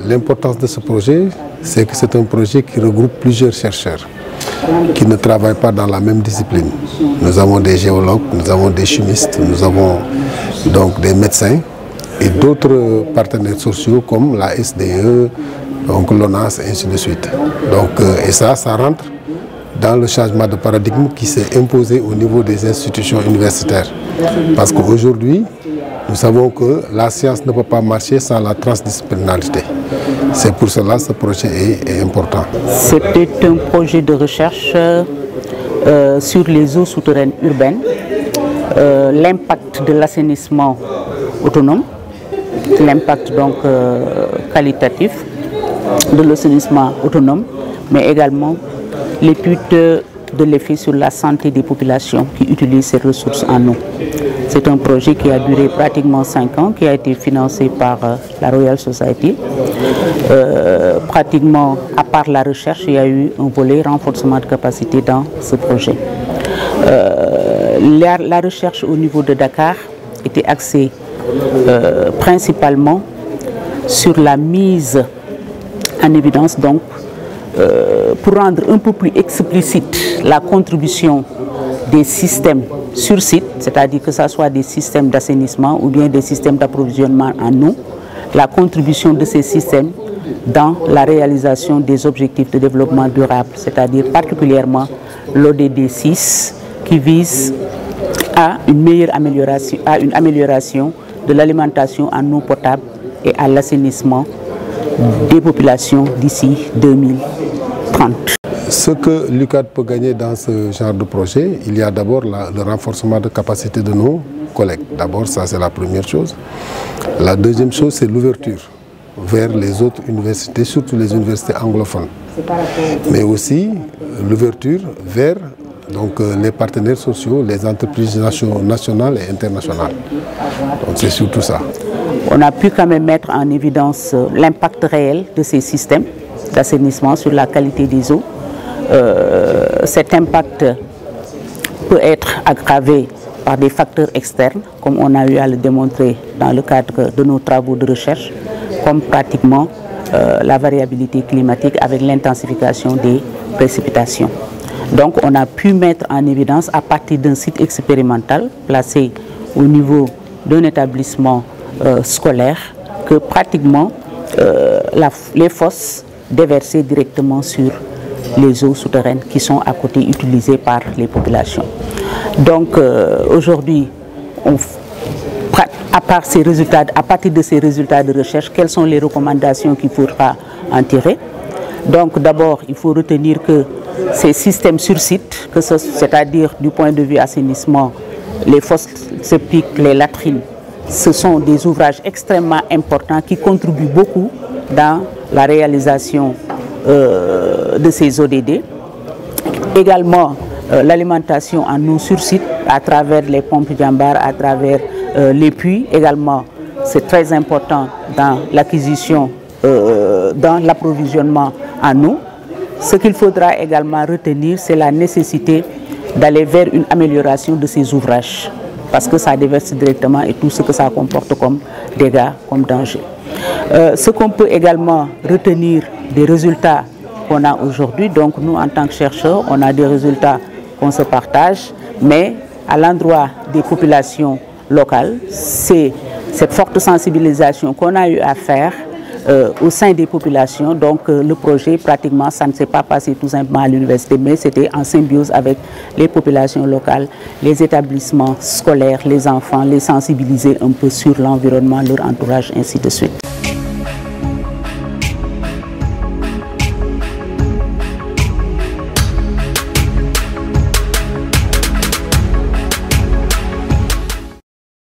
l'importance de ce projet, c'est que c'est un projet qui regroupe plusieurs chercheurs qui ne travaillent pas dans la même discipline. Nous avons des géologues, nous avons des chimistes, nous avons donc des médecins et d'autres partenaires sociaux comme la SDE, donc l'ONAS et ainsi de suite. Donc, et ça rentre dans le changement de paradigme qui s'est imposé au niveau des institutions universitaires. Parce qu'aujourd'hui, nous savons que la science ne peut pas marcher sans la transdisciplinarité. C'est pour cela que ce projet est important. C'était un projet de recherche sur les eaux souterraines urbaines, l'impact de l'assainissement autonome, l'impact donc qualitatif de l'assainissement autonome, mais également l'étude de l'effet sur la santé des populations qui utilisent ces ressources en eau. C'est un projet qui a duré pratiquement 5 ans, qui a été financé par la Royal Society. Pratiquement, à part la recherche, il y a eu un volet renforcement de capacité dans ce projet. La recherche au niveau de Dakar était axée principalement sur la mise en évidence, donc, pour rendre un peu plus explicite la contribution des systèmes sur site, c'est-à-dire que ce soit des systèmes d'assainissement ou bien des systèmes d'approvisionnement en eau, la contribution de ces systèmes dans la réalisation des objectifs de développement durable, c'est-à-dire particulièrement l'ODD 6 qui vise à une amélioration de l'alimentation en eau potable et à l'assainissement des populations d'ici 2030. Ce que l'UCAD peut gagner dans ce genre de projet, il y a d'abord le renforcement de capacité de nos collègues. D'abord, ça c'est la première chose. La deuxième chose, c'est l'ouverture vers les autres universités, surtout les universités anglophones. Mais aussi l'ouverture vers donc, les partenaires sociaux, les entreprises nationales et internationales. Donc c'est surtout ça. On a pu quand même mettre en évidence l'impact réel de ces systèmes d'assainissement sur la qualité des eaux. Cet impact peut être aggravé par des facteurs externes, comme on a eu à le démontrer dans le cadre de nos travaux de recherche, comme pratiquement la variabilité climatique avec l'intensification des précipitations. Donc on a pu mettre en évidence à partir d'un site expérimental placé au niveau d'un établissement scolaire que pratiquement les fosses déversées directement sur les eaux souterraines qui sont à côté utilisées par les populations. Donc aujourd'hui, à partir de ces résultats de recherche, quelles sont les recommandations qu'il faudra en tirer? Donc d'abord, il faut retenir que ces systèmes sur site, c'est-à-dire du point de vue assainissement, les fosses septiques, les latrines, ce sont des ouvrages extrêmement importants qui contribuent beaucoup dans la réalisation de ces ODD. Également, l'alimentation en eau sur site à travers les pompes Jambar, à travers les puits. Également, c'est très important dans l'acquisition, dans l'approvisionnement en eau. Ce qu'il faudra également retenir, c'est la nécessité d'aller vers une amélioration de ces ouvrages, parce que ça déverse directement et tout ce que ça comporte comme dégâts, comme danger. Ce qu'on peut également retenir des résultats qu'on a aujourd'hui, donc nous en tant que chercheurs, on a des résultats qu'on se partage, mais à l'endroit des populations locales, c'est cette forte sensibilisation qu'on a eu à faire au sein des populations. Donc le projet, pratiquement, ça ne s'est pas passé tout simplement à l'université, mais c'était en symbiose avec les populations locales, les établissements scolaires, les enfants, les sensibiliser un peu sur l'environnement, leur entourage, ainsi de suite.